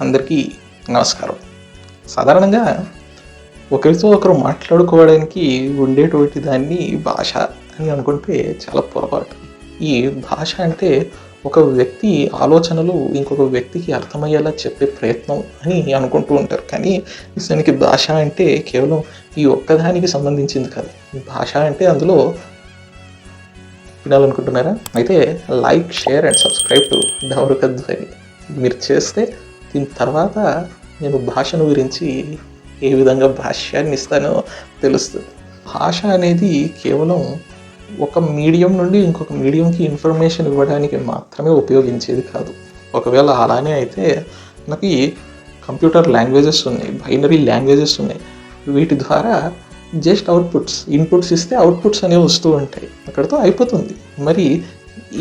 అందరికీ నమస్కారం. సాధారణంగా ఒకరితో ఒకరు మాట్లాడుకోవడానికి ఉండేటువంటి దాన్ని భాష అని అనుకుంటే చాలా పొరపాటు. ఈ భాష అంటే ఒక వ్యక్తి ఆలోచనలు ఇంకొక వ్యక్తికి అర్థమయ్యేలా చెప్పే ప్రయత్నం అని అనుకుంటూ ఉంటారు. కానీ నిజానికి భాష అంటే కేవలం ఈ ఒక్కదానికి సంబంధించింది కాదు. భాష అంటే అందులో వినాలనుకుంటున్నారా? అయితే like, share and subscribe to డవరుకధ్వని మీరు చేస్తే దీని తర్వాత నేను భాషను గురించి ఏ విధంగా భాష్యాన్ని ఇస్తానో తెలుస్తుంది. భాష అనేది కేవలం ఒక మీడియం నుండి ఇంకొక మీడియంకి ఇన్ఫర్మేషన్ ఇవ్వడానికి మాత్రమే ఉపయోగించేది కాదు. ఒకవేళ అలానే అయితే మనకి కంప్యూటర్ లాంగ్వేజెస్ ఉన్నాయి, బైనరీ లాంగ్వేజెస్ ఉన్నాయి. వీటి ద్వారా జస్ట్ ఇన్పుట్స్ ఇస్తే అవుట్పుట్స్ అనేవి వస్తూ ఉంటాయి. అక్కడితో అయిపోతుంది. మరి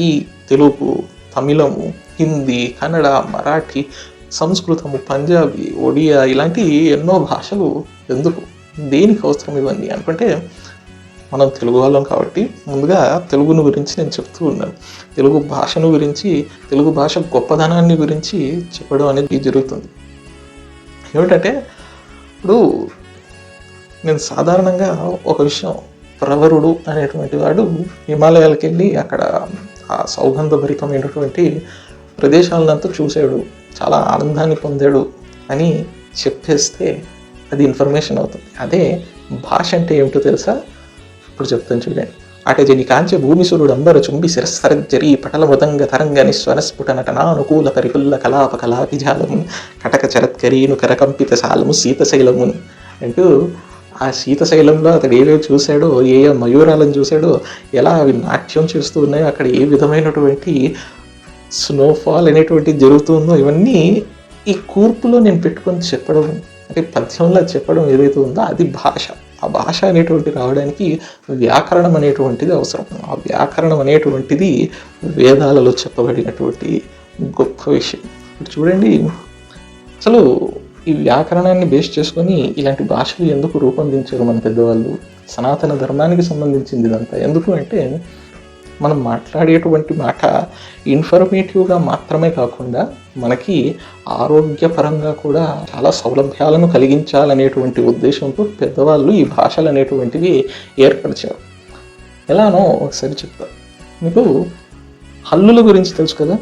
ఈ తెలుగు, తమిళము, హిందీ, కన్నడ, మరాఠీ, సంస్కృతము, పంజాబీ, ఒడియా ఇలాంటి ఎన్నో భాషలు ఎందుకు, దేనికి అవసరం ఇవన్నీ అనుకుంటే మనం తెలుగు వాళ్ళం కాబట్టి ముందుగా తెలుగును గురించి నేను చెప్తూ ఉన్నాను. తెలుగు భాషను గురించి, తెలుగు భాష గొప్పదనాన్ని గురించి చెప్పడం అనేది జరుగుతుంది. ఏమిటంటే ఇప్పుడు నేను సాధారణంగా ఒక విషయం, ప్రవరుడు అనేటువంటి వాడు హిమాలయాలకు వెళ్ళి అక్కడ ఆ సౌగంధభరితమైనటువంటి ప్రదేశాలనంతా చూశాడు, చాలా ఆనందాన్ని పొందాడు అని చెప్పేస్తే అది ఇన్ఫర్మేషన్ అవుతుంది. అదే భాష అంటే ఏమిటో తెలుసా? ఇప్పుడు చెప్తాను చూడండి. అటజని కాంచె భూమిసురుడు అంబర చుంబి శిరస్సరజ్జరి పటల మృదంగ తరంగ నిస్వరస్ఫుట నటనానుకూల పరిపుల్ల కలాప కళాపిజాలము కటక చరత్కరీను కరకంపిత సాలము శీతశైలము అంటూ ఆ శీతశైలంలో అతడు ఏవేవి చూశాడో, ఏ మయూరాలను చూశాడో, ఎలా అవి నాట్యం చేస్తూ ఉన్నాయో, అక్కడ ఏ విధమైనటువంటి స్నోఫాల్ అనేటువంటి జరుగుతుందో, ఇవన్నీ ఈ కూర్పులో నేను పెట్టుకొని చెప్పడం, అంటే పద్యంలో చెప్పడం ఏదైతే ఉందో అది భాష. ఆ భాష అనేటువంటి రావడానికి వ్యాకరణం అనేటువంటిది అవసరం. ఆ వ్యాకరణం అనేటువంటిది వేదాలలో చెప్పబడినటువంటి గొప్ప విషయం. ఇప్పుడు చూడండి, అసలు ఈ వ్యాకరణాన్ని బేస్ చేసుకొని ఇలాంటి భాషలు ఎందుకు రూపొందించారు మన పెద్దవాళ్ళు? సనాతన ధర్మానికి సంబంధించింది ఇదంతా. ఎందుకు అంటే మనం మాట్లాడేటువంటి మాట ఇన్ఫర్మేటివ్గా మాత్రమే కాకుండా మనకి ఆరోగ్యపరంగా కూడా చాలా సౌలభ్యాలను కలిగించాలనేటువంటి ఉద్దేశంతో పెద్దవాళ్ళు ఈ భాషలు అనేటువంటివి ఏర్పరిచారు. ఎలానో ఒకసారి చెప్తారు. మీకు హల్లుల గురించి తెలుసు కదా?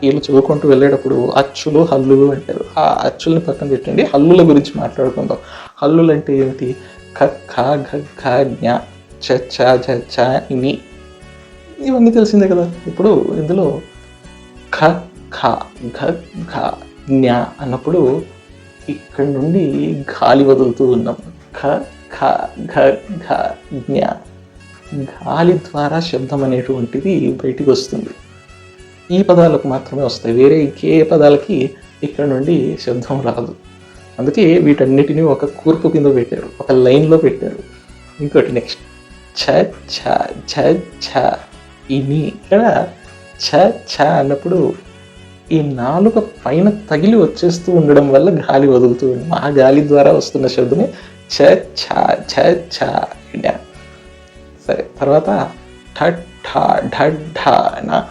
వీళ్ళు చదువుకుంటూ వెళ్ళేటప్పుడు అచ్చులు, హల్లులు అంటారు. ఆ అచ్చుల్ని పక్కన పెట్టండి, హల్లుల గురించి మాట్లాడుకుందాం. హల్లులు అంటే ఏమిటి? ఖ, ఖ, ఘ, ఘ, జ్ఞ, చ, ఛ, ఝ, ఛ, ఇవి ఇవన్నీ తెలిసిందే కదా. ఇప్పుడు ఇందులో ఖ, ఖ, ఘ, ఘ, జ్ఞ అన్నప్పుడు ఇక్కడ నుండి గాలి వదులుతూ ఉన్నాం. ఖ, ఖ, ఘ, ఘ, జ్ఞ, గాలి ద్వారా శబ్దం అనేటువంటిది బయటికి వస్తుంది. ఈ పదాలకు మాత్రమే వస్తాయి, వేరే ఇంకే పదాలకి ఇక్కడ నుండి శబ్దం రాదు. అందుకే వీటన్నిటిని ఒక కూర్పు కింద పెట్టారు, ఒక లైన్లో పెట్టారు. ఇంకోటి నెక్స్ట్ ఛ, ఛ, ఝ, ఝ, ఇని. ఇక్కడ ఛ, ఛ అన్నప్పుడు ఈ నాలుక పైన తగిలి వచ్చేస్తూ ఉండడం వల్ల గాలి వదులుతూ ఉంది. ఆ గాలి ద్వారా వస్తున్న శబ్దమే ఛ, ఛ, ఝ, ఝ, ఇన. సరే, తర్వాత ఠ, ఠ, ఢ, ఢ, న.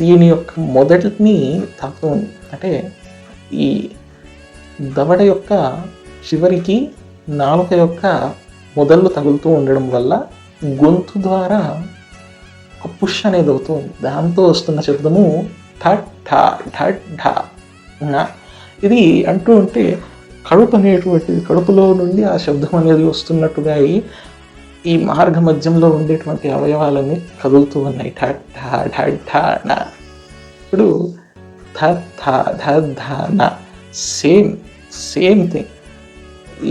దీని యొక్క మొదటిని తాకుతూ ఉంది. అంటే ఈ దవడ యొక్క చివరికి నాలుక యొక్క మొదళ్ళు తగులుతూ ఉండడం వల్ల గొంతు ద్వారా ఒక పుష్ అనేది అవుతుంది. దాంతో వస్తున్న శబ్దము ఠ, ఠ, ఢ, ఢ, న. ఇది అంటూ ఉంటే కడుపు అనేటువంటిది, కడుపులో నుండి ఆ శబ్దం అనేది వస్తున్నట్టుగా ఈ మార్గ మధ్యంలో ఉండేటువంటి అవయవాలన్నీ కదులుతూ ఉన్నాయి. ఠ, ఠ, ఢ, ఢ, న. ఇప్పుడు థ, థ, ధ, ధ, న. Same thing.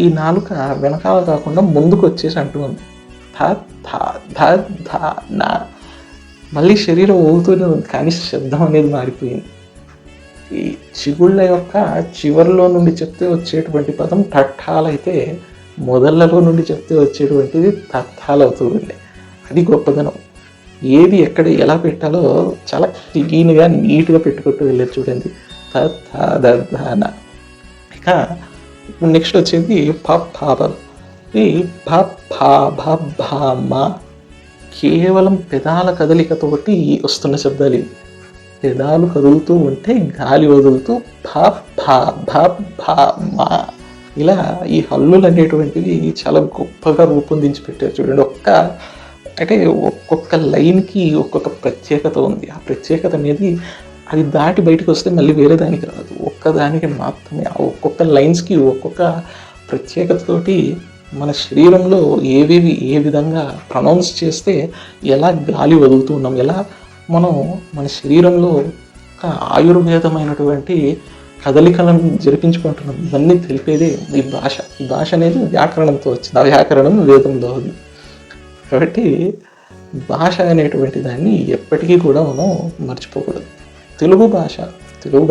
ఈ నాలుక వెనకాల కాకుండా ముందుకు వచ్చేసి అంటుంది. థ, థ, ధ, ధ, న. మళ్ళీ శరీరం ఊగుతూనే ఉంది, కానీ శబ్దం అనేది మారిపోయింది. ఈ చిగుళ్ళ యొక్క చివరిలో నుండి చెప్తే వచ్చేటువంటి పదం టట్టాలైతే మొదళ్లలో నుండి చెప్తే వచ్చేటువంటిది తత్తాలు అవుతూ ఉండే. అది గొప్పదనం. ఏది ఎక్కడ ఎలా పెట్టాలో చాలా క్లీన్గా, నీట్గా పెట్టుకుంటూ వెళ్ళారు చూడండి. తన. ఇక నెక్స్ట్ వచ్చేది పాపలు. ఈ భ, కేవలం పెదాల కదలికతోటి వస్తున్న శబ్దాలు ఇవి. పెదాలు కదులుతూ ఉంటే గాలి వదులుతూ భా భా భా భా మా ఇలా ఈ హల్లులు అనేటువంటివి చాలా గొప్పగా రూపొందించి పెట్టారు చూడండి. అంటే ఒక్కొక్క లైన్కి ఒక్కొక్క ప్రత్యేకత ఉంది. ఆ ప్రత్యేకత అనేది అది దాటి బయటకు వస్తే మళ్ళీ వేరే దానికి రాదు. ఒక్కదానికి మాత్రమే ఆ ఒక్కొక్క లైన్స్కి ఒక్కొక్క ప్రత్యేకతతోటి మన శరీరంలో ఏవేవి ఏ విధంగా ప్రొనౌన్స్ చేస్తే ఎలా గాలి వదులుతున్నాం, ఎలా మనం మన శరీరంలో ఒక ఆయుర్వేదమైనటువంటి కదలికలను జరిపించుకుంటున్నాం, ఇవన్నీ తెలిపేదే ఈ భాష. ఈ భాష అనేది వ్యాకరణంతో వచ్చింది. ఆ వ్యాకరణం వేదంలో ఉంది. కాబట్టి భాష అనేటువంటి దాన్ని ఎప్పటికీ కూడా మనం మర్చిపోకూడదు. తెలుగు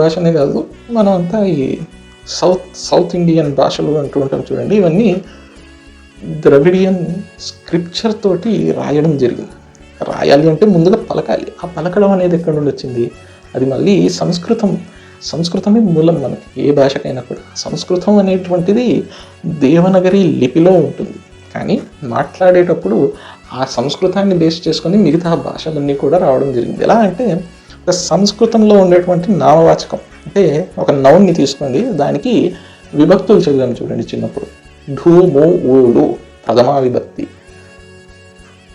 భాషనే కాదు, మనం అంతా ఈ సౌత్ ఇండియన్ భాషలు అంటూ ఉంటాం చూడండి. ఇవన్నీ ద్రవిడియన్ స్క్రిప్చర్ తోటి రాయడం జరిగింది. రాయాలి అంటే ముందుగా పలకాలి. ఆ పలకడం అనేది ఎక్కడి నుండి వచ్చింది? అది మళ్ళీ సంస్కృతమే మూలం మనకి ఏ భాషకైనా కూడా. సంస్కృతం అనేటువంటిది దేవనగరి లిపిలో ఉంటుంది, కానీ మాట్లాడేటప్పుడు ఆ సంస్కృతాన్ని బేస్ చేసుకొని మిగతా భాషలన్నీ కూడా రావడం జరిగింది. ఎలా అంటే సంస్కృతంలో ఉండేటువంటి నామవాచకం అంటే ఒక నౌన్ని తీసుకోండి, దానికి విభక్తులు చదివాం చూడండి చిన్నప్పుడు. ఢూ మూ ఊడు ప్రథమా విభక్తి,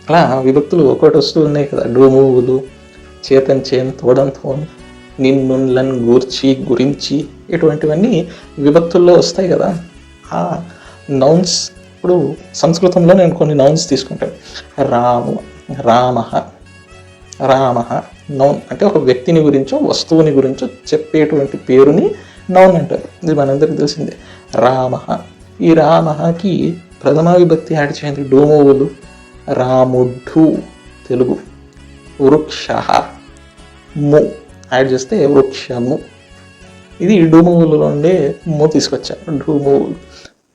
అలా విభక్తులు ఒకటి వస్తూ ఉన్నాయి కదా. డూమూలు, చేతన్ చేన్, తోడన్ తోన్, నిన్నున్లన్, గూర్చి, గురించి, ఇటువంటివన్నీ విభక్తుల్లో వస్తాయి కదా. ఆ నౌన్స్ ఇప్పుడు సంస్కృతంలో నేను కొన్ని నౌన్స్ తీసుకుంటాను. రామ నౌన్ అంటే ఒక వ్యక్తిని గురించో వస్తువుని గురించో చెప్పేటువంటి పేరుని నౌన్ అంటారు. ఇది మనందరికీ తెలిసిందే. రామ, ఈ రామకి ప్రథమా విభక్తి యాడ్ చేయండి, డోమోవులు. రాముడు తెలుగు. వృక్ష ము యాడ్ చేస్తే వృక్షము. ఇది డూమూవులలో ఉండే ము తీసుకొచ్చాను, డూమూవులు.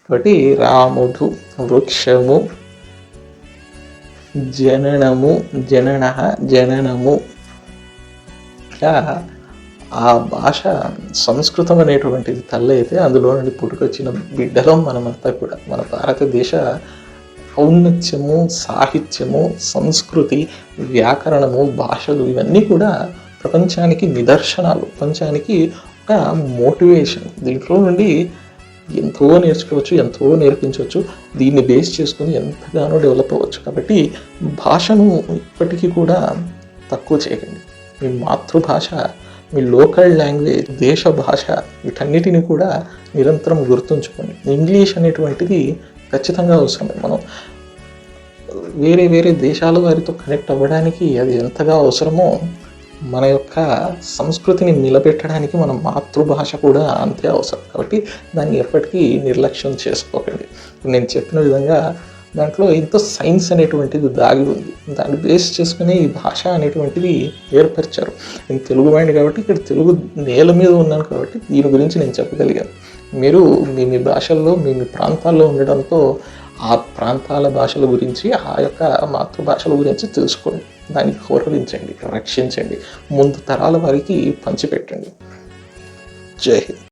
కాబట్టి రాముడు, వృక్షము, జననము, జననము. ఇలా ఆ భాష సంస్కృతం అనేటువంటిది తల్లి అయితే అందులో నుండి పుట్టుకొచ్చిన బిడ్డలం మనమంతా కూడా. మన భారతదేశ ఔన్నత్యము, సాహిత్యము, సంస్కృతి, వ్యాకరణము, భాషలు ఇవన్నీ కూడా ప్రపంచానికి నిదర్శనాలు, ప్రపంచానికి ఒక మోటివేషన్. దీంట్లో నుండి ఎంతో నేర్చుకోవచ్చు, ఎంతో నేర్పించవచ్చు. దీన్ని బేస్ చేసుకొని ఎంతగానో డెవలప్ అవ్వచ్చు. కాబట్టి భాషను ఇప్పటికీ కూడా తక్కువ చేయకండి. మీ మాతృభాష, మీ లోకల్ లాంగ్వేజ్, దేశ భాష, వీటన్నిటిని కూడా నిరంతరం గుర్తుంచుకోండి. ఇంగ్లీష్ అనేటువంటిది ఖచ్చితంగా అవసరమే. మనం వేరే దేశాల వారితో కనెక్ట్ అవ్వడానికి అది ఎంతగా అవసరమో మన యొక్క సంస్కృతిని నిలబెట్టడానికి మన మాతృభాష కూడా అంతే అవసరం. కాబట్టి దాన్ని ఎప్పటికీ నిర్లక్ష్యం చేసుకోకండి. నేను చెప్పిన విధంగా దాంట్లో ఎంతో సైన్స్ అనేటువంటిది దాగి ఉంది. దాన్ని బేస్ చేసుకుని ఈ భాష అనేటువంటిది ఏర్పరిచారు. నేను తెలుగు వాడిని కాబట్టి ఇక్కడ తెలుగు నేల మీద ఉన్నాను కాబట్టి దీని గురించి నేను చెప్పగలిగాను. మీరు మీ భాషల్లో మీ ప్రాంతాల్లో ఉండడంతో ఆ ప్రాంతాల భాషల గురించి, ఆ యొక్క మాతృభాషల గురించి తెలుసుకోండి. దాన్ని గౌరవించండి, రక్షించండి, ముందు తరాల వారికి పంచిపెట్టండి. జై హింద్.